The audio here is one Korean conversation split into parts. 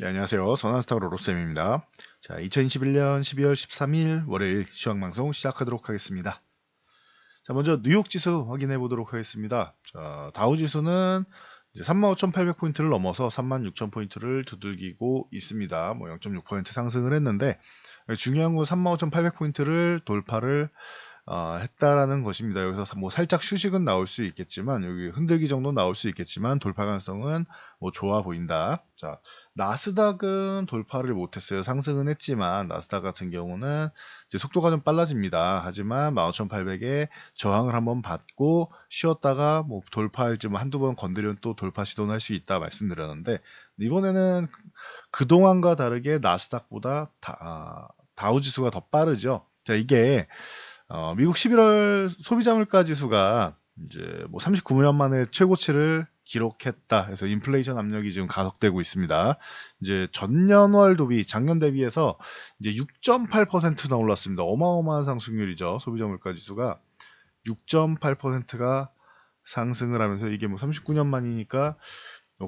네, 안녕하세요. 선한스타 로로쌤입니다. 자, 2021년 12월 13일 월요일 시황방송 시작하도록 하겠습니다. 자, 먼저 뉴욕 지수 확인해 보도록 하겠습니다. 자, 다우 지수는 이제 35,800포인트를 넘어서 36,000포인트를 두들기고 있습니다. 뭐 0.6% 상승을 했는데 중요한 건 35,800포인트를 돌파를 했다라는 것입니다. 여기서 뭐 살짝 휴식은 나올 수 있겠지만 여기 흔들기 정도 나올 수 있겠지만 돌파 가능성은 뭐 좋아 보인다. 자, 나스닥은 돌파를 못했어요. 상승은 했지만 나스닥 같은 경우는 이제 속도가 좀 빨라집니다. 하지만 15,800에 저항을 한번 받고 쉬었다가 뭐 돌파할지 뭐 한두 번 건드리면 또 돌파 시도는 할 수 있다 말씀드렸는데 이번에는 그동안과 다르게 나스닥보다 다우 지수가 더 빠르죠. 자, 이게 미국 11월 소비자 물가 지수가 이제 뭐 39년 만에 최고치를 기록했다 해서 인플레이션 압력이 지금 가속되고 있습니다. 이제 전년월 대비 작년 대비해서 이제 6.8%나 올랐습니다. 어마어마한 상승률이죠. 소비자 물가 지수가 6.8%가 상승을 하면서 이게 뭐 39년 만이니까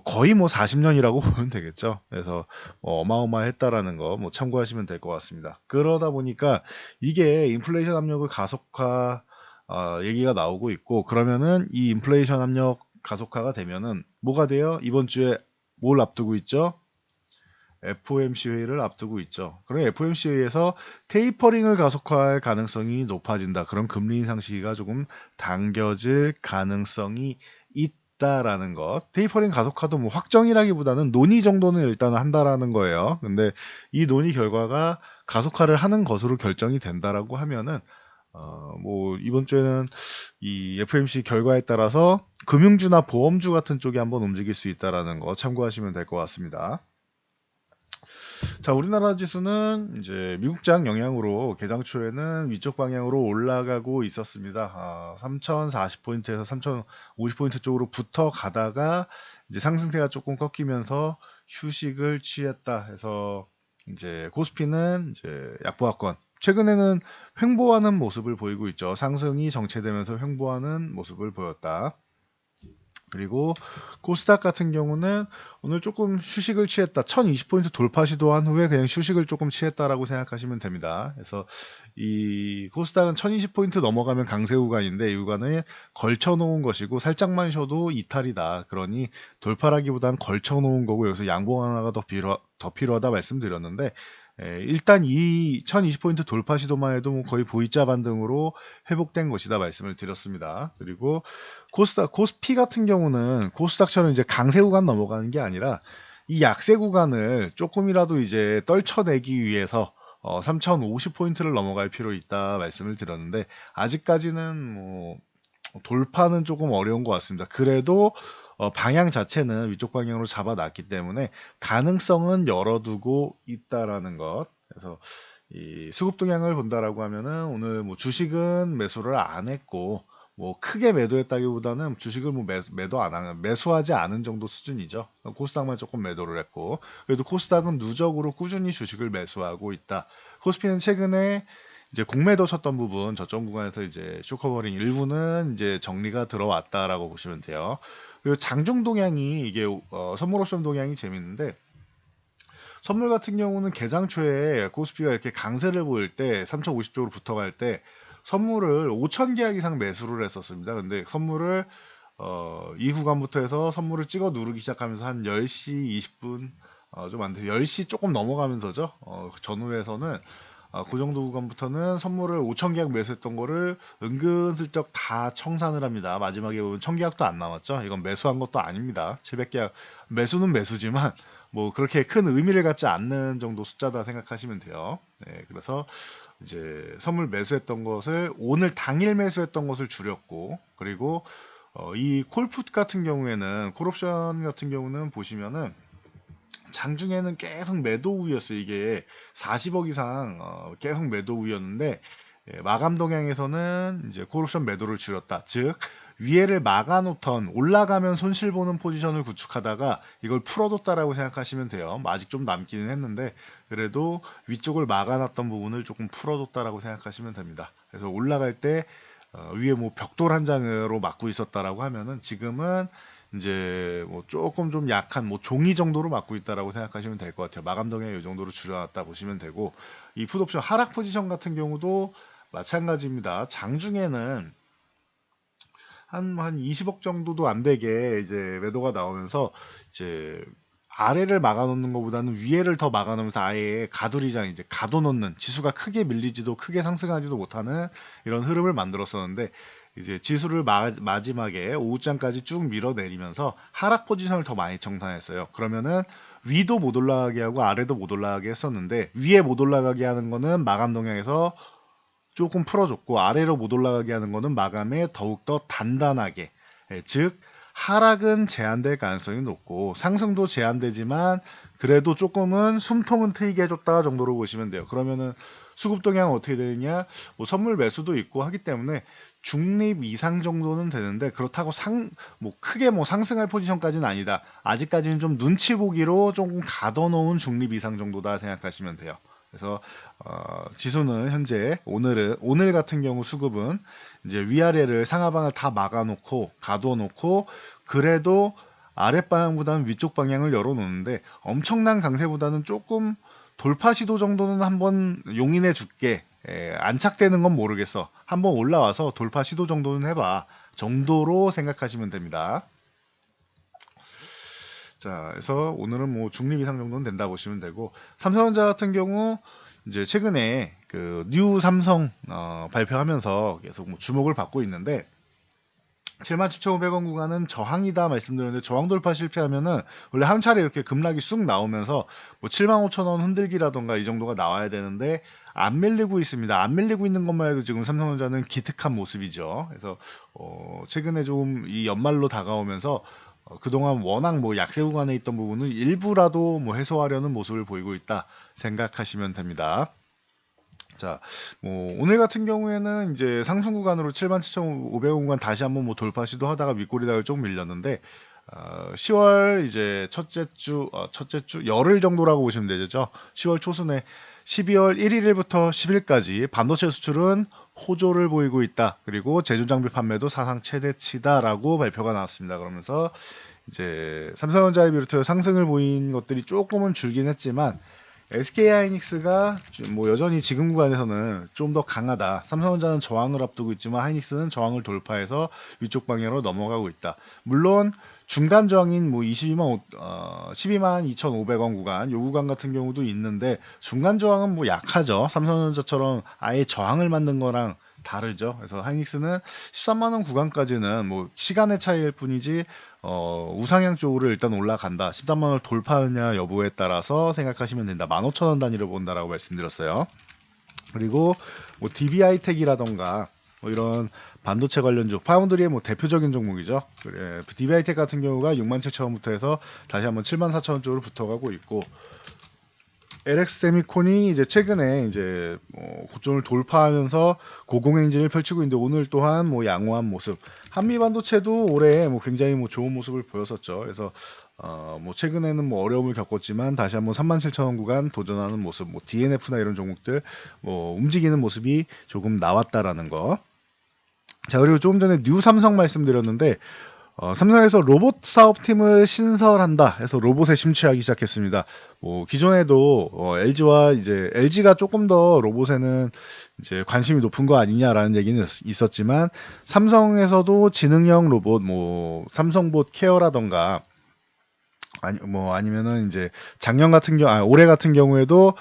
거의 뭐 40년이라고 보면 되겠죠. 그래서 어마어마했다라는 거 뭐 참고하시면 될 것 같습니다. 그러다 보니까 이게 인플레이션 압력을 가속화 얘기가 나오고 있고 그러면은 이 인플레이션 압력 가속화가 되면은 뭐가 돼요? 이번 주에 뭘 앞두고 있죠? FOMC 회의를 앞두고 있죠. 그럼 FOMC 회의에서 테이퍼링을 가속화할 가능성이 높아진다. 그럼 금리 인상 시기가 조금 당겨질 가능성이 있다라는 것. 테이퍼링 가속화도 뭐 확정이라기보다는 논의 정도는 일단 한다라는 거예요. 근데 이 논의 결과가 가속화를 하는 것으로 결정이 된다라고 하면은 뭐 이번 주에는 이 FOMC 결과에 따라서 금융주나 보험주 같은 쪽이 한번 움직일 수 있다라는 거 참고하시면 될 것 같습니다. 자, 우리나라 지수는 이제 미국장 영향으로 개장 초에는 위쪽 방향으로 올라가고 있었습니다. 3040포인트에서 3050포인트 쪽으로 붙어 가다가 이제 상승세가 조금 꺾이면서 휴식을 취했다 해서 이제 코스피는 이제 약보합권 최근에는 횡보하는 모습을 보이고 있죠. 상승이 정체되면서 횡보하는 모습을 보였다. 그리고 코스닥 같은 경우는 오늘 조금 휴식을 취했다. 1020포인트 돌파 시도한 후에 그냥 휴식을 조금 취했다라고 생각하시면 됩니다. 그래서 이 코스닥은 1020포인트 넘어가면 강세 구간인데 이 구간에 걸쳐 놓은 것이고 살짝만 쉬어도 이탈이다. 그러니 돌파라기보단 걸쳐 놓은 거고 여기서 양봉 하나가 더 필요하다 말씀드렸는데 일단 이 1020포인트 돌파 시도만 해도 뭐 거의 V자 반등으로 회복된 것이다 말씀을 드렸습니다. 그리고 코스피 같은 경우는 코스닥처럼 이제 강세 구간 넘어가는 게 아니라 이 약세 구간을 조금이라도 이제 떨쳐내기 위해서 3050포인트를 넘어갈 필요 있다 말씀을 드렸는데 아직까지는 뭐 돌파는 조금 어려운 것 같습니다. 그래도 방향 자체는 위쪽 방향으로 잡아놨기 때문에 가능성은 열어두고 있다라는 것. 그래서 이 수급 동향을 본다라고 하면은 오늘 뭐 주식은 매수를 안 했고 뭐 크게 매도했다기보다는 주식을 뭐 매도 안 하는 매수하지 않은 정도 수준이죠. 코스닥만 조금 매도를 했고 그래도 코스닥은 누적으로 꾸준히 주식을 매수하고 있다. 코스피는 최근에 이제 공매도 쳤던 부분 저점 구간에서 이제 쇼커버링 일부는 이제 정리가 들어왔다라고 보시면 돼요. 그리고 장중 동향이 이게 선물 옵션 동향이 재밌는데 선물 같은 경우는 개장 초에 코스피가 이렇게 강세를 보일 때 3050쪽으로 붙어갈 때 선물을 5,000계약 이상 매수를 했었습니다. 근데 선물을 이 구간부터 해서 선물을 찍어 누르기 시작하면서 한 10시 20분 좀 안 돼. 10시 조금 넘어가면서죠. 그 전후에서는 그 정도 구간부터는 선물을 5,000계약 매수했던 거를 은근슬쩍 다 청산을 합니다. 마지막에 보면 1,000계약도 안 남았죠. 이건 매수한 것도 아닙니다. 700계약 매수는 매수지만 뭐 그렇게 큰 의미를 갖지 않는 정도 숫자다 생각하시면 돼요. 네, 그래서 이제 선물 매수했던 것을 오늘 당일 매수했던 것을 줄였고 그리고 이 콜풋 같은 경우에는 콜옵션 같은 경우는 보시면은 장중에는 계속 매도 우였어요. 이게 40억 이상 계속 매도 우였는데 마감 동향에서는 이제 콜옵션 매도를 줄였다. 즉 위에를 막아놓던 올라가면 손실 보는 포지션을 구축하다가 이걸 풀어뒀다라고 생각하시면 돼요. 아직 좀 남기는 했는데 그래도 위쪽을 막아놨던 부분을 조금 풀어뒀다라고 생각하시면 됩니다. 그래서 올라갈 때 위에 뭐 벽돌 한 장으로 막고 있었다라고 하면은 지금은 이제 뭐 조금 좀 약한 뭐 종이 정도로 맞고 있다라고 생각하시면 될 것 같아요. 마감 동향 이 정도로 줄여놨다 보시면 되고, 이 풋옵션 하락 포지션 같은 경우도 마찬가지입니다. 장중에는 한 20억 정도도 안 되게 이제 매도가 나오면서 이제 아래를 막아놓는 것보다는 위에를 더 막아놓으면서 아예 가두리장 이제 가둬놓는, 지수가 크게 밀리지도 크게 상승하지도 못하는 이런 흐름을 만들었었는데, 이제 지수를 마지막에 오후장까지 쭉 밀어내리면서 하락 포지션을 더 많이 정산했어요. 그러면은 위도 못 올라가게 하고 아래도 못 올라가게 했었는데, 위에 못 올라가게 하는 거는 마감 동향에서 조금 풀어줬고, 아래로 못 올라가게 하는 거는 마감에 더욱더 단단하게, 즉 하락은 제한될 가능성이 높고 상승도 제한되지만 그래도 조금은 숨통은 트이게 해줬다 정도로 보시면 돼요. 그러면은 수급 동향은 어떻게 되느냐, 뭐 선물 매수도 있고 하기 때문에 중립 이상 정도는 되는데, 그렇다고 뭐 크게 뭐 상승할 포지션까지는 아니다. 아직까지는 좀 눈치 보기로 조금 가둬놓은 중립 이상 정도다 생각하시면 돼요. 그래서 지수는 현재 오늘 같은 경우 수급은 이제 위아래를 상하방을 다 막아놓고 가둬놓고, 그래도 아랫방향보다는 위쪽 방향을 열어놓는데 엄청난 강세보다는 조금 돌파 시도 정도는 한번 용인해 줄게. 안착되는 건 모르겠어. 한번 올라와서 돌파 시도 정도는 해봐. 정도로 생각하시면 됩니다. 자, 그래서 오늘은 뭐 중립 이상 정도는 된다 보시면 되고, 삼성전자 같은 경우 이제 최근에 그 뉴 삼성 발표하면서 계속 뭐 주목을 받고 있는데, 77,500원 구간은 저항이다 말씀드렸는데, 저항 돌파 실패하면은 원래 한 차례 이렇게 급락이 쑥 나오면서 뭐 75,000원 흔들기라던가 이 정도가 나와야 되는데 안 밀리고 있습니다. 안 밀리고 있는 것만 해도 지금 삼성전자는 기특한 모습이죠. 그래서 최근에 좀 이 연말로 다가오면서 그동안 워낙 뭐 약세 구간에 있던 부분은 일부라도 뭐 해소하려는 모습을 보이고 있다 생각하시면 됩니다. 자, 뭐 오늘 같은 경우에는 이제 상승 구간으로 77,500원 구간 다시 한번 뭐 돌파 시도하다가 윗꼬리닥을 좀 밀렸는데, 10월 이제 첫째 주 열흘 정도라고 보시면 되죠. 10월 초순에 12월 1일부터 10일까지 반도체 수출은 호조를 보이고 있다. 그리고 제조 장비 판매도 사상 최대치다라고 발표가 나왔습니다. 그러면서 이제 삼성전자를 비롯해 상승을 보인 것들이 조금은 줄긴 했지만, SK하이닉스가 뭐 여전히 지금 구간에서는 좀 더 강하다. 삼성전자는 저항을 앞두고 있지만 하이닉스는 저항을 돌파해서 위쪽 방향으로 넘어가고 있다. 물론 중간 저항인 뭐 12만 2,500원 구간, 요 구간 같은 경우도 있는데 중간 저항은 뭐 약하죠. 삼성전자처럼 아예 저항을 만든 거랑 다르죠. 그래서 하이닉스는 13만 원 구간까지는 뭐 시간의 차이일 뿐이지 우상향 쪽으로 일단 올라간다. 13만 원을 돌파하느냐 여부에 따라서 생각하시면 된다. 15,000원 단위로 본다라고 말씀드렸어요. 그리고 뭐 DB하이텍이라던가 뭐 이런 반도체 관련주, 파운드리의 뭐 대표적인 종목이죠. 그래, DB하이텍 같은 경우가 67,000원부터 해서 다시 한번 74,000원 쪽으로 붙어가고 있고, LX 세미콘이 이제 최근에 이제 고점을 돌파하면서 고공행진을 펼치고 있는데, 오늘 또한 뭐 양호한 모습. 한미 반도체도 올해 뭐 굉장히 뭐 좋은 모습을 보였었죠. 그래서 뭐 최근에는 뭐 어려움을 겪었지만 다시 한번 37,000원 구간 도전하는 모습, 뭐 DNF나 이런 종목들 뭐 움직이는 모습이 조금 나왔다라는 거. 자, 그리고 조금 전에 뉴 삼성 말씀드렸는데, 삼성에서 로봇 사업팀을 신설한다 해서 로봇에 심취하기 시작했습니다. 뭐 기존에도 LG와 이제 LG가 조금 더 로봇에는 이제 관심이 높은 거 아니냐라는 얘기는 있었지만, 삼성에서도 지능형 로봇, 뭐 삼성봇 케어라던가 아니면은 이제 올해 같은 경우에도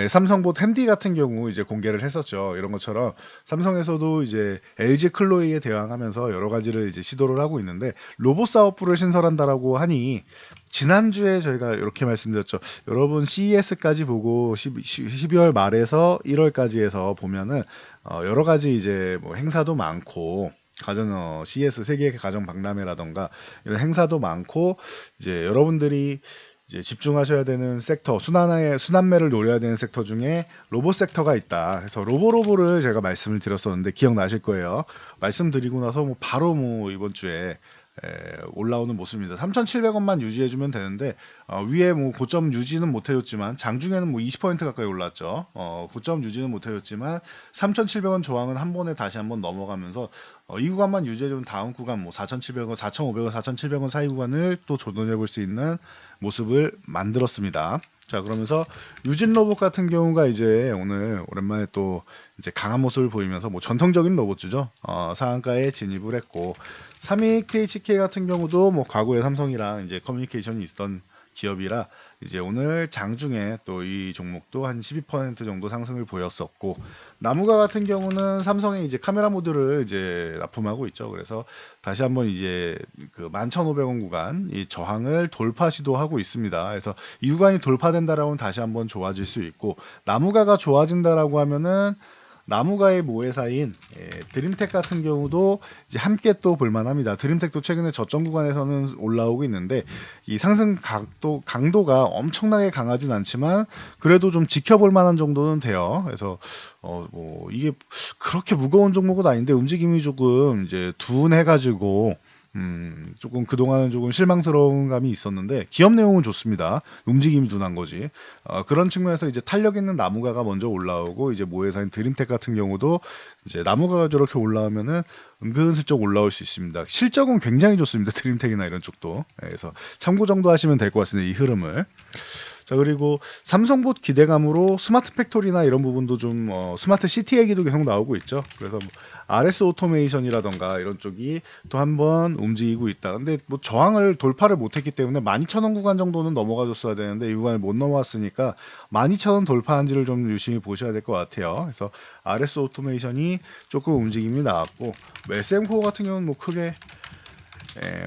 삼성봇 핸디 같은 경우 이제 공개를 했었죠. 이런 것처럼 삼성에서도 이제 LG 클로이에 대항하면서 여러 가지를 이제 시도를 하고 있는데, 로봇 사업부를 신설한다라고 하니, 지난주에 저희가 이렇게 말씀드렸죠. 여러분 CES까지 보고 12월 말에서 1월까지 해서 보면은 여러 가지 이제 뭐 행사도 많고, CES 세계 가정 박람회라던가 이런 행사도 많고, 이제 여러분들이 이제 집중하셔야 되는 섹터, 순환매를 노려야 되는 섹터 중에 로봇 섹터가 있다. 그래서 로보를 제가 말씀을 드렸었는데 기억나실 거예요. 말씀드리고 나서 뭐 바로 뭐 이번 주에 올라오는 모습입니다. 3,700원만 유지해주면 되는데 위에 뭐 고점 유지는 못해줬지만 장중에는 뭐 20% 가까이 올랐죠. 고점 유지는 못해줬지만 3,700원 저항은 한 번에 다시 한번 넘어가면서 이 구간만 유지해주면 다음 구간 뭐 4,700원, 4,500원, 4,700원 사이 구간을 또 조던해볼 수 있는 모습을 만들었습니다. 자, 그러면서 유진 로봇 같은 경우가 이제 오늘 오랜만에 또 이제 강한 모습을 보이면서 뭐 전통적인 로봇주죠. 상한가에 진입을 했고 32KHK 같은 경우도 뭐 과거에 삼성이랑 이제 커뮤니케이션이 있던 기업이라 이제 오늘 장중에 또 이 종목도 한 12% 정도 상승을 보였었고 나무가 같은 경우는 삼성의 이제 카메라 모듈을 이제 납품하고 있죠. 그래서 다시 한번 이제 그 11,500원 구간 이 저항을 돌파 시도하고 있습니다. 그래서 이 구간이 돌파된다라고 하면 다시 한번 좋아질 수 있고 나무가가 좋아진다라고 하면은 나무가의 모회사인 드림텍 같은 경우도 이제 함께 또 볼만합니다. 드림텍도 최근에 저점 구간에서는 올라오고 있는데 이 상승 강도가 엄청나게 강하진 않지만 그래도 좀 지켜볼 만한 정도는 돼요. 그래서 뭐 이게 그렇게 무거운 종목은 아닌데 움직임이 조금 이제 둔해가지고 조금 그동안은 조금 실망스러운 감이 있었는데 기업 내용은 좋습니다. 움직임이 둔한 거지. 그런 측면에서 이제 탄력 있는 나무가가 먼저 올라오고 이제 모회사인 드림텍 같은 경우도 이제 나무가가 저렇게 올라오면은 은근슬쩍 올라올 수 있습니다. 실적은 굉장히 좋습니다. 드림텍이나 이런 쪽도. 그래서 참고 정도 하시면 될 것 같습니다. 이 흐름을. 자, 그리고 삼성봇 기대감으로 스마트 팩토리나 이런 부분도 좀 스마트 시티 얘기도 계속 나오고 있죠. 그래서 뭐 RS 오토메이션이라던가 이런 쪽이 또 한번 움직이고 있다. 근데 뭐 저항을 돌파를 못했기 때문에 12,000원 구간 정도는 넘어가 줬어야 되는데 이 구간을 못 넘어왔으니까 12,000원 돌파한지를 좀 유심히 보셔야 될 것 같아요. 그래서 RS 오토메이션이 조금 움직임이 나왔고 SM코어 같은 경우는 뭐 크게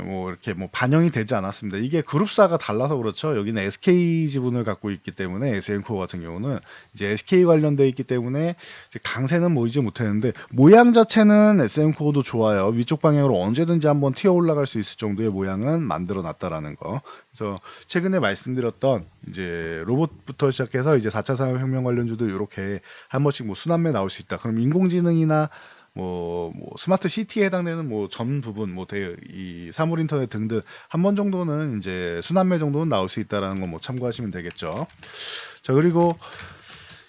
뭐 이렇게 뭐 반영이 되지 않았습니다. 이게 그룹사가 달라서 그렇죠. 여기는 SK 지분을 갖고 있기 때문에 SM코어 같은 경우는 이제 SK 관련돼 있기 때문에 이제 강세는 모이지 못했는데 모양 자체는 SM코어도 좋아요. 위쪽 방향으로 언제든지 한번 튀어 올라갈 수 있을 정도의 모양은 만들어 놨다라는 거. 그래서 최근에 말씀드렸던 이제 로봇부터 시작해서 이제 4차 산업혁명 관련주도 이렇게 한 번씩 뭐 순환매 나올 수 있다. 그럼 인공지능이나 뭐 스마트 시티에 해당되는 뭐 전 부분 이 사물 인터넷 등등 한 번 정도는 이제 순환매 정도는 나올 수 있다라는 거 뭐 참고하시면 되겠죠. 자, 그리고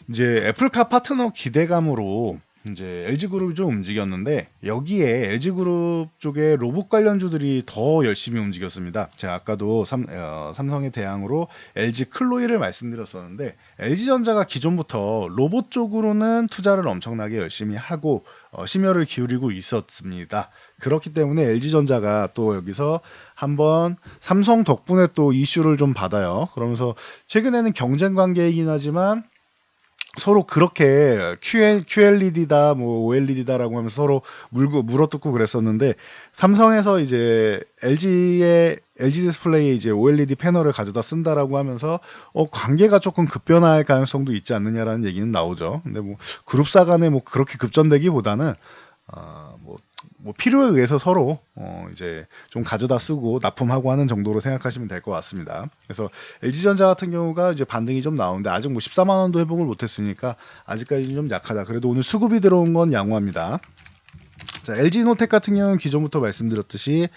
이제 애플카 파트너 기대감으로 이제 LG그룹이 좀 움직였는데 여기에 LG그룹 쪽에 로봇 관련주들이 더 열심히 움직였습니다. 제가 아까도 삼성의 대항으로 LG 클로이를 말씀드렸었는데 LG전자가 기존부터 로봇 쪽으로는 투자를 엄청나게 열심히 하고 심혈을 기울이고 있었습니다. 그렇기 때문에 LG전자가 또 여기서 한번 삼성 덕분에 또 이슈를 좀 받아요. 그러면서 최근에는 경쟁 관계이긴 하지만 서로 그렇게 QLED다, 뭐 OLED다라고 하면서 서로 물어뜯고 그랬었는데 삼성에서 이제 LG 디스플레이에 이제 OLED 패널을 가져다 쓴다라고 하면서 관계가 조금 급변할 가능성도 있지 않느냐라는 얘기는 나오죠. 근데 뭐 그룹사 간에 뭐 그렇게 급전되기보다는 뭐 필요에 의해서 서로 이제 좀 가져다 쓰고 납품하고 하는 정도로 생각하시면 될 것 같습니다. 그래서 LG전자 같은 경우가 이제 반등이 좀 나오는데 아직 뭐 14만 원도 회복을 못했으니까 아직까지는 좀 약하다. 그래도 오늘 수급이 들어온 건 양호합니다. 자, LG노텍 같은 경우는 기존부터 말씀드렸듯이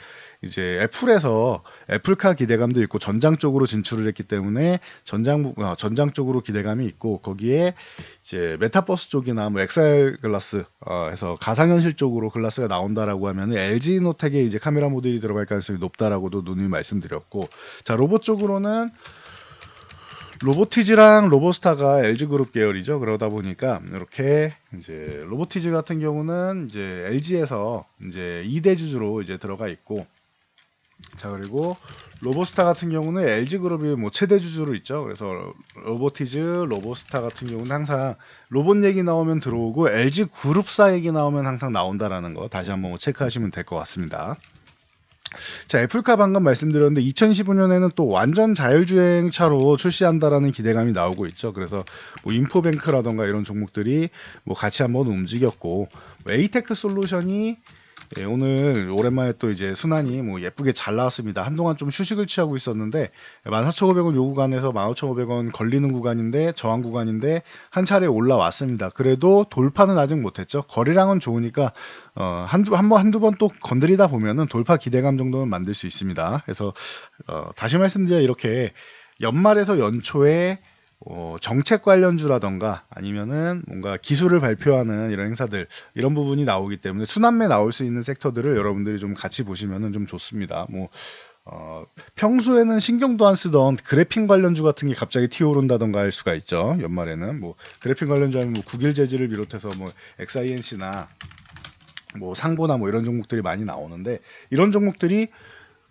이제 애플에서 애플카 기대감도 있고 전장 쪽으로 진출을 했기 때문에 전장 쪽으로 기대감이 있고 거기에 이제 메타버스 쪽이나 뭐 XR 글라스 해서 가상현실 쪽으로 글라스가 나온다라고 하면 LG노텍에 이제 카메라 모듈이 들어갈 가능성이 높다라고도 누누이 말씀드렸고 자 로봇 쪽으로는 로보티즈랑 로보스타가 LG그룹 계열이죠. 그러다 보니까 이렇게 이제 로보티즈 같은 경우는 이제 LG에서 이제 2대 주주로 이제 들어가 있고 자 그리고 로보스타 같은 경우는 LG그룹이 뭐 최대 주주로 있죠. 그래서 로보티즈, 로보스타 같은 경우는 항상 로봇 얘기 나오면 들어오고 LG그룹사 얘기 나오면 항상 나온다라는 거 다시 한번 체크하시면 될 것 같습니다. 자, 애플카 방금 말씀드렸는데 2015년에는 또 완전 자율주행차로 출시한다라는 기대감이 나오고 있죠. 그래서 뭐 인포뱅크라던가 이런 종목들이 뭐 같이 한번 움직였고 에이테크 솔루션이 예, 오늘 오랜만에 또 이제 순환이 뭐 예쁘게 잘 나왔습니다. 한동안 좀 휴식을 취하고 있었는데 14,500원 요 구간에서 15,500원 걸리는 구간인데 저항 구간인데 한 차례 올라왔습니다. 그래도 돌파는 아직 못했죠. 거래량은 좋으니까 한두 번 또 건드리다 보면은 돌파 기대감 정도는 만들 수 있습니다. 그래서 다시 말씀드려 이렇게 연말에서 연초에 정책 관련주라던가 아니면은 뭔가 기술을 발표하는 이런 행사들 이런 부분이 나오기 때문에 순환매 나올 수 있는 섹터들을 여러분들이 좀 같이 보시면은 좀 좋습니다. 평소에는 신경도 안 쓰던 그래핀 관련주 같은 게 갑자기 튀어오른다던가 할 수가 있죠. 연말에는 뭐 그래핀 관련주 하면 뭐 국일재질을 비롯해서 뭐 XINC나 뭐 상보나 뭐 이런 종목들이 많이 나오는데 이런 종목들이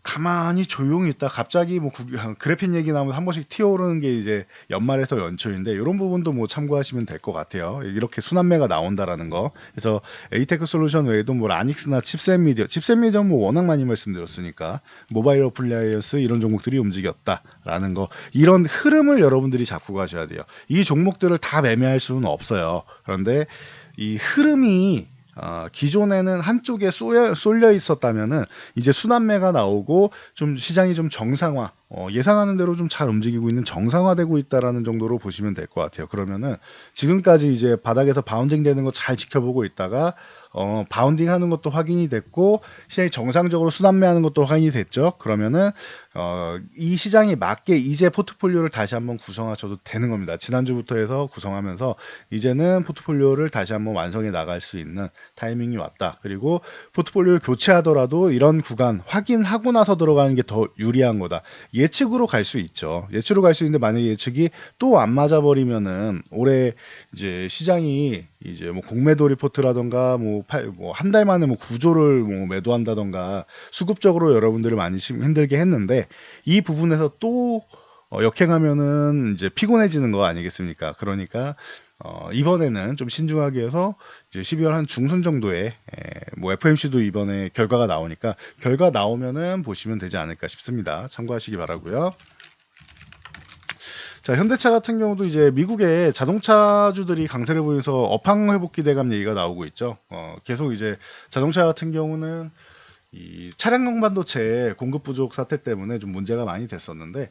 가만히 조용히 있다 갑자기 뭐 그래핀 얘기 나오면 한 번씩 튀어오르는 게 이제 연말에서 연초인데 이런 부분도 뭐 참고하시면 될 것 같아요. 이렇게 순환매가 나온다라는 거. 그래서 에이테크 솔루션 외에도 뭐 라닉스나 칩셋 미디어 뭐 워낙 많이 말씀드렸으니까 모바일 어플라이언스 이런 종목들이 움직였다라는 거. 이런 흐름을 여러분들이 잡고 가셔야 돼요. 이 종목들을 다 매매할 수는 없어요. 그런데 이 흐름이 기존에는 한쪽에 쏠려 있었다면은 이제 순환매가 나오고 좀 시장이 좀 정상화, 예상하는 대로 좀 잘 움직이고 있는 정상화되고 있다라는 정도로 보시면 될 것 같아요. 그러면은 지금까지 이제 바닥에서 바운딩 되는 거 잘 지켜보고 있다가 바운딩 하는 것도 확인이 됐고 시장이 정상적으로 순환매하는 것도 확인이 됐죠. 그러면은 이 시장에 맞게 이제 포트폴리오를 다시 한번 구성하셔도 되는 겁니다. 지난주부터 해서 구성하면서 이제는 포트폴리오를 다시 한번 완성해 나갈 수 있는 타이밍이 왔다. 그리고 포트폴리오를 교체하더라도 이런 구간 확인하고 나서 들어가는 게 더 유리한 거다. 예측으로 갈 수 있죠. 예측으로 갈 수 있는데 만약에 예측이 또 안 맞아버리면은 올해 이제 시장이 이제 뭐 공매도 리포트라던가 뭐 한 달 만에 뭐 구조를 뭐 매도한다던가 수급적으로 여러분들을 많이 힘들게 했는데 이 부분에서 또 역행하면은 이제 피곤해지는 거 아니겠습니까? 그러니까 이번에는 좀 신중하게 해서 이제 12월 한 중순 정도에 뭐 FMC도 이번에 결과가 나오니까 결과 나오면은 보시면 되지 않을까 싶습니다. 참고하시기 바라고요. 자, 현대차 같은 경우도 이제 미국의 자동차주들이 강세를 보여서 업황 회복 기대감 얘기가 나오고 있죠. 계속 이제 자동차 같은 경우는 이 차량용 반도체 공급 부족 사태 때문에 좀 문제가 많이 됐었는데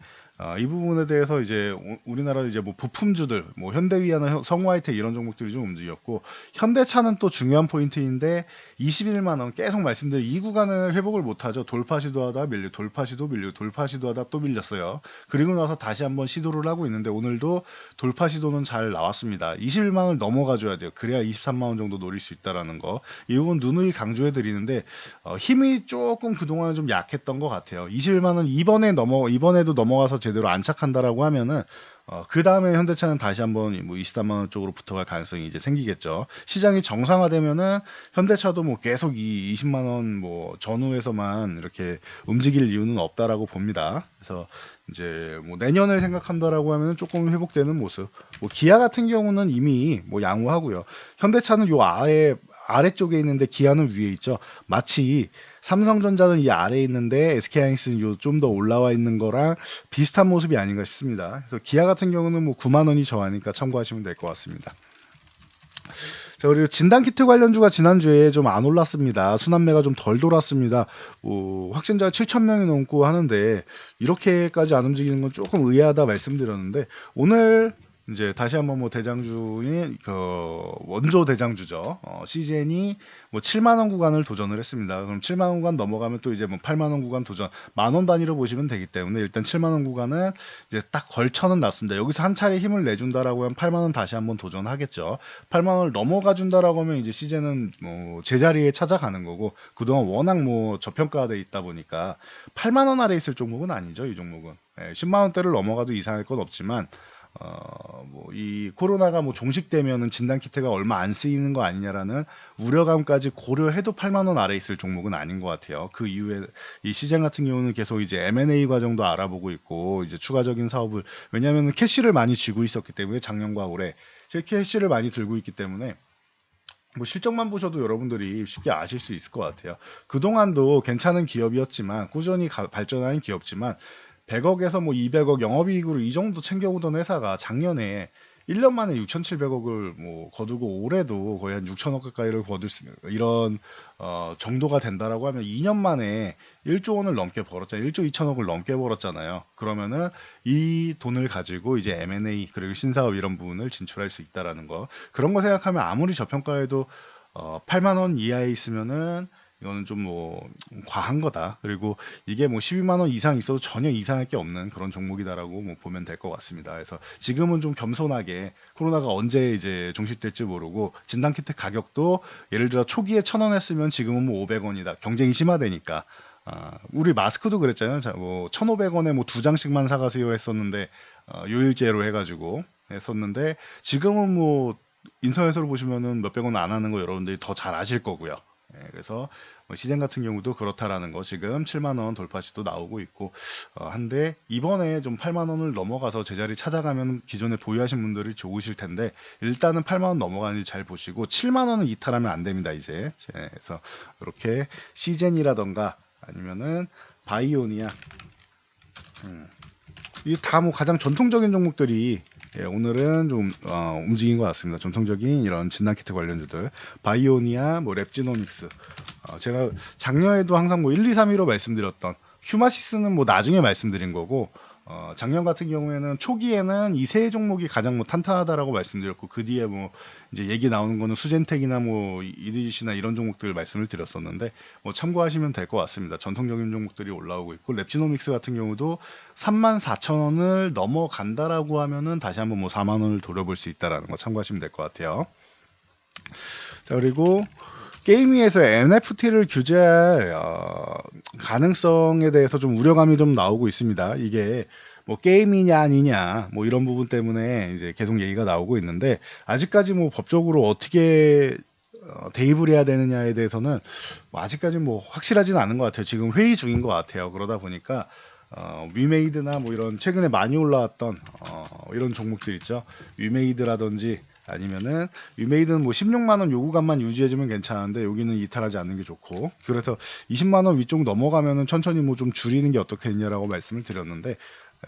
이 부분에 대해서 이제 우리나라 이제 뭐 부품주들 뭐 현대위아나 성우하이텍 이런 종목들이 좀 움직였고 현대차는 또 중요한 포인트인데 21만 원 계속 말씀드린 이 구간을 회복을 못하죠. 돌파 시도하다 밀려 돌파 시도 밀려 돌파 시도하다 또 밀렸어요. 그리고 나서 다시 한번 시도를 하고 있는데 오늘도 돌파 시도는 잘 나왔습니다. 21만 원을 넘어가 줘야 돼요. 그래야 23만 원 정도 노릴 수 있다라는 거. 이 부분 누누이 강조해 드리는데 힘이 조금 그동안 좀 약했던 것 같아요. 21만 원 이번에도 넘어가서 제대로 안착한다라고 하면은 그 다음에 현대차는 다시 한번 뭐 23만 원 쪽으로 붙어갈 가능성이 이제 생기겠죠. 시장이 정상화되면은 현대차도 뭐 계속 이 20만 원 뭐 전후에서만 이렇게 움직일 이유는 없다라고 봅니다. 그래서 이제 뭐 내년을 생각한다라고 하면 조금 회복되는 모습. 뭐 기아 같은 경우는 이미 뭐 양호하고요. 현대차는 요 아래쪽에 있는데 기아는 위에 있죠. 마치 삼성전자는 이 아래에 있는데 SK하이닉스는 요 좀 더 올라와 있는 거랑 비슷한 모습이 아닌가 싶습니다. 그래서 기아 같은 경우는 뭐 9만 원이 저하니까 참고하시면 될 것 같습니다. 자, 그리고 진단키트 관련주가 지난주에 좀 안 올랐습니다. 순환매가 좀 덜 돌았습니다. 확진자가 7천 명이 넘고 하는데 이렇게까지 안 움직이는 건 조금 의아하다 말씀드렸는데 오늘 이제 다시 한번 뭐 대장주인 그 원조 대장주죠. CGN이 뭐 7만 원 구간을 도전을 했습니다. 그럼 7만 원 구간 넘어가면 또 이제 뭐 8만 원 구간 도전, 만 원 단위로 보시면 되기 때문에 일단 7만 원 구간은 이제 딱 걸쳐는 놨습니다. 여기서 한 차례 힘을 내준다라고 하면 8만 원 다시 한번 도전하겠죠. 8만 원을 넘어가 준다라고 하면 이제 CGN은 뭐 제자리에 찾아가는 거고 그동안 워낙 뭐 저평가돼 있다 보니까 8만 원 아래 있을 종목은 아니죠. 이 종목은 10만 원대를 넘어가도 이상할 건 없지만 뭐 이 코로나가 뭐 종식되면은 진단키트가 얼마 안 쓰이는 거 아니냐라는 우려감까지 고려해도 8만 원 아래 있을 종목은 아닌 것 같아요. 그 이후에 이 시장 같은 경우는 계속 이제 M&A 과정도 알아보고 있고 이제 추가적인 사업을 왜냐하면 캐시를 많이 쥐고 있었기 때문에 작년과 올해 제 캐시를 많이 들고 있기 때문에 뭐 실적만 보셔도 여러분들이 쉽게 아실 수 있을 것 같아요. 그동안도 괜찮은 기업이었지만 꾸준히 발전하는 기업지만 100억에서 뭐 200억 영업이익으로 이 정도 챙겨오던 회사가 작년에 1년 만에 6,700억을 뭐 거두고 올해도 거의 한 6천억 가까이를 거둘 수 이런 정도가 된다라고 하면 2년 만에 1조 원을 넘게 벌었잖아요. 1조 2천억을 넘게 벌었잖아요. 그러면은 이 돈을 가지고 이제 M&A 그리고 신사업 이런 부분을 진출할 수 있다라는 거. 그런 거 생각하면 아무리 저평가해도 8만 원 이하에 있으면은 이거는 좀 뭐 과한 거다. 그리고 이게 뭐 12만 원 이상 있어도 전혀 이상할 게 없는 그런 종목이다라고 뭐 보면 될 것 같습니다. 그래서 지금은 좀 겸손하게 코로나가 언제 이제 종식될지 모르고 진단키트 가격도 예를 들어 초기에 1,000원 했으면 지금은 뭐 500원이다. 경쟁이 심화되니까. 우리 마스크도 그랬잖아요. 자, 뭐 1,500원에 뭐 두 장씩만 사가세요 했었는데 요일제로 해가지고 했었는데 지금은 뭐 인터넷으로 보시면은 몇백 원 안 하는 거 여러분들이 더 잘 아실 거고요. 그래서 뭐 시젠 같은 경우도 그렇다라는 거 지금 7만 원 돌파시도 나오고 있고 한데 이번에 좀 8만 원을 넘어가서 제자리 찾아가면 기존에 보유하신 분들이 좋으실 텐데 일단은 8만 원 넘어가는지 잘 보시고 7만 원은 이탈하면 안 됩니다 이제. 그래서 이렇게 시젠이라던가 아니면은 바이오니아 이 다 뭐 가장 전통적인 종목들이 오늘은 좀 움직인 것 같습니다. 전통적인 이런 진단키트 관련주들 바이오니아, 뭐 랩지노믹스 제가 작년에도 항상 뭐 1, 2, 3위로 말씀드렸던 휴마시스는 뭐 나중에 말씀드린 거고 작년 같은 경우에는 초기에는 이 세 종목이 가장 뭐 탄탄하다라고 말씀드렸고 그 뒤에 뭐 이제 얘기 나오는 거는 수젠텍이나 뭐 이디시나 이런 종목들 말씀을 드렸었는데 뭐 참고하시면 될 것 같습니다. 전통적인 종목들이 올라오고 있고 랩지노믹스 같은 경우도 34,000원을 넘어간다라고 하면은 다시 한번 뭐 4만 원을 돌려볼 수 있다라는 거 참고하시면 될 것 같아요. 자 그리고 게이밍에서 NFT를 규제할 가능성에 대해서 좀 우려감이 좀 나오고 있습니다. 이게 뭐 게임이냐 아니냐 뭐 이런 부분 때문에 이제 계속 얘기가 나오고 있는데 아직까지 뭐 법적으로 어떻게 대입을 해야 되느냐에 대해서는 뭐 아직까지 뭐 확실하지는 않은 것 같아요. 지금 회의 중인 것 같아요. 그러다 보니까 위메이드나 뭐 이런 최근에 많이 올라왔던 이런 종목들 있죠. 위메이드라든지 아니면은 위메이드는 뭐 16만 원 요구값만 유지해주면 괜찮은데 여기는 이탈하지 않는 게 좋고 그래서 20만 원 위쪽 넘어가면은 천천히 뭐 좀 줄이는 게 어떻겠냐라고 말씀을 드렸는데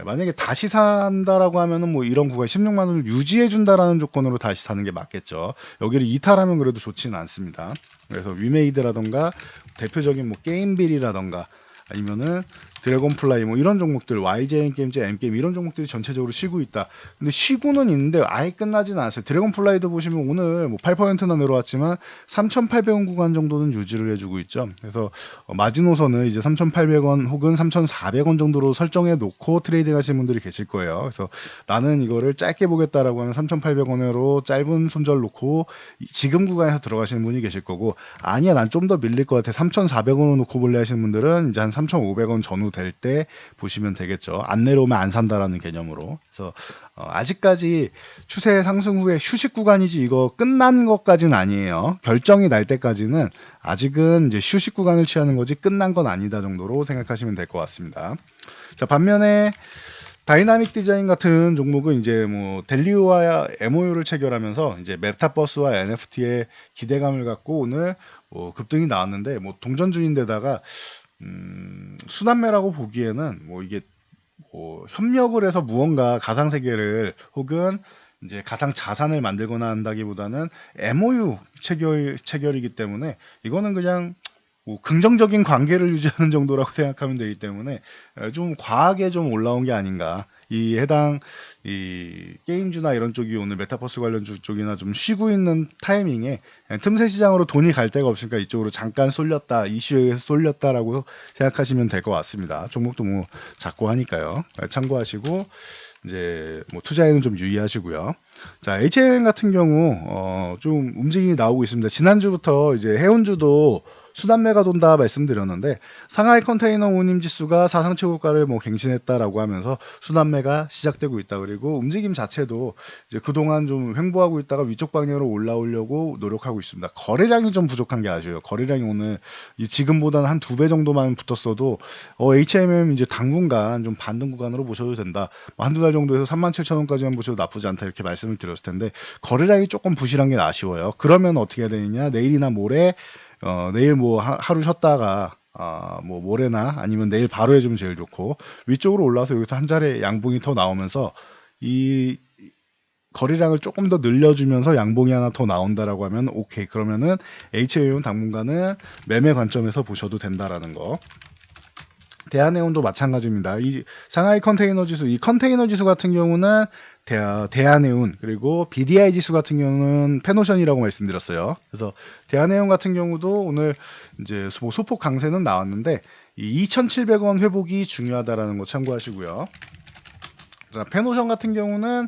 만약에 다시 산다라고 하면은 뭐 이런 구간 16만 원을 유지해 준다라는 조건으로 다시 사는 게 맞겠죠. 여기를 이탈하면 그래도 좋지는 않습니다. 그래서 위메이드라던가 대표적인 뭐 게임빌이라던가 아니면은 드래곤플라이 뭐 이런 종목들 YJN 게임즈, M게임 이런 종목들이 전체적으로 쉬고 있다. 근데 쉬고는 있는데 아예 끝나지는 않았어요. 드래곤플라이도 보시면 오늘 뭐 8%나 내려왔지만 3,800원 구간 정도는 유지를 해주고 있죠. 그래서 마지노선은 이제 3,800원 혹은 3,400원 정도로 설정해 놓고 트레이딩 하시는 분들이 계실 거예요. 그래서 나는 이거를 짧게 보겠다라고 하면 3,800원으로 짧은 손절 놓고 지금 구간에서 들어가시는 분이 계실 거고 아니야 난 좀 더 밀릴 것 같아 3,400원으로 놓고 볼래 하시는 분들은 이제 한 3,500원 전후 될 때 보시면 되겠죠. 안 내려오면 안 산다라는 개념으로. 그래서 아직까지 추세 상승 후에 휴식 구간이지 이거 끝난 것까지는 아니에요. 결정이 날 때까지는 아직은 이제 휴식 구간을 취하는 거지 끝난 건 아니다 정도로 생각하시면 될 것 같습니다. 자 반면에 다이나믹 디자인 같은 종목은 이제 뭐 델리오와 MOU를 체결하면서 이제 메타버스와 NFT에 기대감을 갖고 오늘 뭐 급등이 나왔는데 뭐 동전주인데다가 순환매라고 보기에는 뭐 이게 뭐 협력을 해서 무언가 가상세계를 혹은 이제 가상 자산을 만들거나 한다기보다는 MOU 체결이기 때문에 이거는 그냥 뭐 긍정적인 관계를 유지하는 정도라고 생각하면 되기 때문에 좀 과하게 좀 올라온 게 아닌가. 이 해당 이 게임주나 이런 쪽이 오늘 메타버스 관련주 쪽이나 좀 쉬고 있는 타이밍에 틈새 시장으로 돈이 갈 데가 없으니까 이쪽으로 잠깐 쏠렸다 이슈에 의해서 쏠렸다라고 생각하시면 될 것 같습니다. 종목도 뭐 작고 하니까요. 참고하시고 이제 뭐 투자에는 좀 유의하시고요. 자, HAM 같은 경우 좀 움직임이 나오고 있습니다. 지난주부터 이제 해운주도 순환매가 돈다 말씀드렸는데 상하이 컨테이너 운임 지수가 사상 최고가를 뭐 갱신했다라고 하면서 순환매가 시작되고 있다. 그리고 움직임 자체도 이제 그동안 좀 횡보하고 있다가 위쪽 방향으로 올라오려고 노력하고 있습니다. 거래량이 좀 부족한 게 아쉬워요. 거래량이 오늘 지금보다는 한 2배 정도만 붙었어도 HMM 이제 당분간 좀 반등 구간으로 보셔도 된다. 뭐 한두 달 정도에서 37,000원까지만 보셔도 나쁘지 않다 이렇게 말씀을 드렸을 텐데 거래량이 조금 부실한 게 아쉬워요. 그러면 어떻게 해야 되느냐? 내일이나 모레 내일 뭐 하루 쉬었다가 뭐 모레나 아니면 내일 바로 해주면 제일 좋고 위쪽으로 올라와서 여기서 한 자리 양봉이 더 나오면서 이 거래량을 조금 더 늘려주면서 양봉이 하나 더 나온다라고 하면 오케이. 그러면은 HA용 당분간은 매매 관점에서 보셔도 된다라는 거. 대한해운도 마찬가지입니다. 이 상하이 컨테이너 지수, 이 컨테이너 지수 같은 경우는 대한해운 그리고 BDI 지수 같은 경우는 페노션이라고 말씀드렸어요. 그래서 대한해운 같은 경우도 오늘 이제 소폭 강세는 나왔는데 이 2,700원 회복이 중요하다라는 거 참고하시고요. 자, 페노션 같은 경우는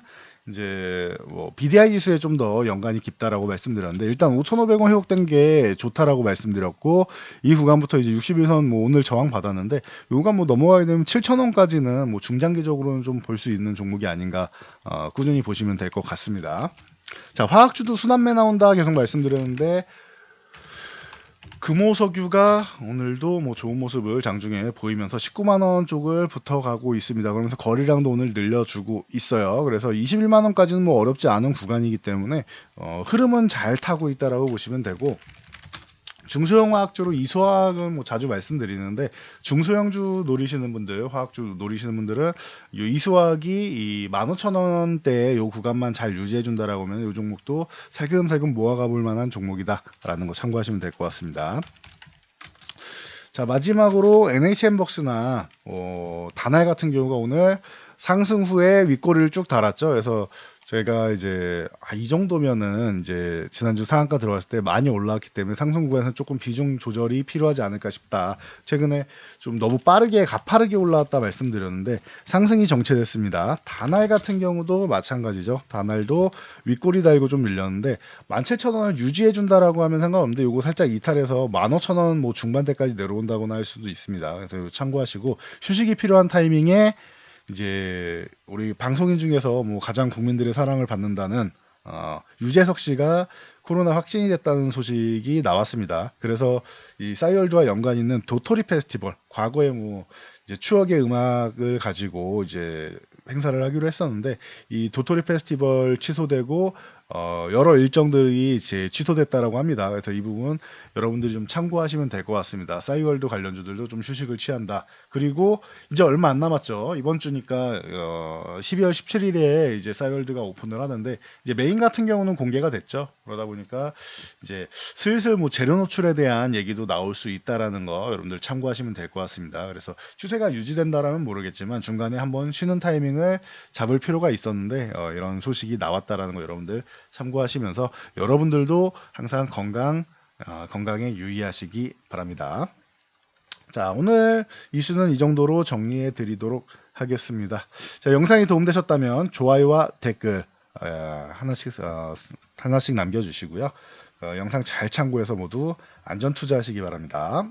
이제 뭐 BDI 지수에 좀 더 연관이 깊다라고 말씀드렸는데 일단 5,500원 회복된 게 좋다라고 말씀드렸고 이 구간부터 이제 61선 뭐 오늘 저항 받았는데 이 구간 뭐 넘어가게 되면 7,000원까지는 뭐 중장기적으로는 좀 볼 수 있는 종목이 아닌가 꾸준히 보시면 될 것 같습니다. 자, 화학주도 순환매 나온다 계속 말씀드렸는데 금호석유가 오늘도 뭐 좋은 모습을 장중에 보이면서 19만원 쪽을 붙어가고 있습니다. 그러면서 거래량도 오늘 늘려주고 있어요. 그래서 21만원까지는 뭐 어렵지 않은 구간이기 때문에 흐름은 잘 타고 있다라고 보시면 되고, 중소형 화학주로 이소화학은 뭐 자주 말씀드리는데 중소형주 노리시는 분들, 화학주 노리시는 분들은 이 이소화학이 이 15,000원대 요 구간만 잘 유지해 준다라고 하면 이 종목도 살금살금 모아가 볼 만한 종목이다라는 거 참고하시면 될 것 같습니다. 자, 마지막으로 NHN벅스나 다날 같은 경우가 오늘 상승 후에 윗꼬리를 쭉 달았죠. 그래서 제가 이제 이 정도면은 이제 지난주 상한가 들어갔을 때 많이 올라왔기 때문에 상승 구간에서 조금 비중 조절이 필요하지 않을까 싶다. 최근에 좀 너무 빠르게 가파르게 올라왔다 말씀드렸는데 상승이 정체됐습니다. 다날 같은 경우도 마찬가지죠. 다날도 윗꼬리 달고 좀 밀렸는데 17,000원을 유지해 준다라고 하면 상관없는데 요거 살짝 이탈해서 15,000원 뭐 중반대까지 내려온다거나 할 수도 있습니다. 그래서 참고하시고 휴식이 필요한 타이밍에 이제 우리 방송인 중에서 뭐 가장 국민들의 사랑을 받는다는 유재석 씨가 코로나 확진이 됐다는 소식이 나왔습니다. 그래서 이 싸이월드와 연관 있는 도토리 페스티벌, 과거에 뭐 이제 추억의 음악을 가지고 이제 행사를 하기로 했었는데 이 도토리 페스티벌 취소되고 여러 일정들이 이제 취소됐다라고 합니다. 그래서 이 부분 여러분들이 좀 참고하시면 될 것 같습니다. 싸이월드 관련주들도 좀 휴식을 취한다. 그리고 이제 얼마 안 남았죠. 이번 주니까 12월 17일에 이제 싸이월드가 오픈을 하는데 이제 메인 같은 경우는 공개가 됐죠. 그러다 보니까 이제 슬슬 뭐 재료 노출에 대한 얘기도 나올 수 있다라는 거 여러분들 참고하시면 될 것 같습니다. 그래서 추세가 유지된다라면 모르겠지만 중간에 한번 쉬는 타이밍을 잡을 필요가 있었는데 이런 소식이 나왔다라는 거 여러분들 참고하시면서 여러분들도 항상 건강에 유의하시기 바랍니다. 자, 오늘 이슈는 이 정도로 정리해 드리도록 하겠습니다. 자, 영상이 도움되셨다면 좋아요와 댓글 하나씩 남겨주시고요. 영상 잘 참고해서 모두 안전 투자하시기 바랍니다.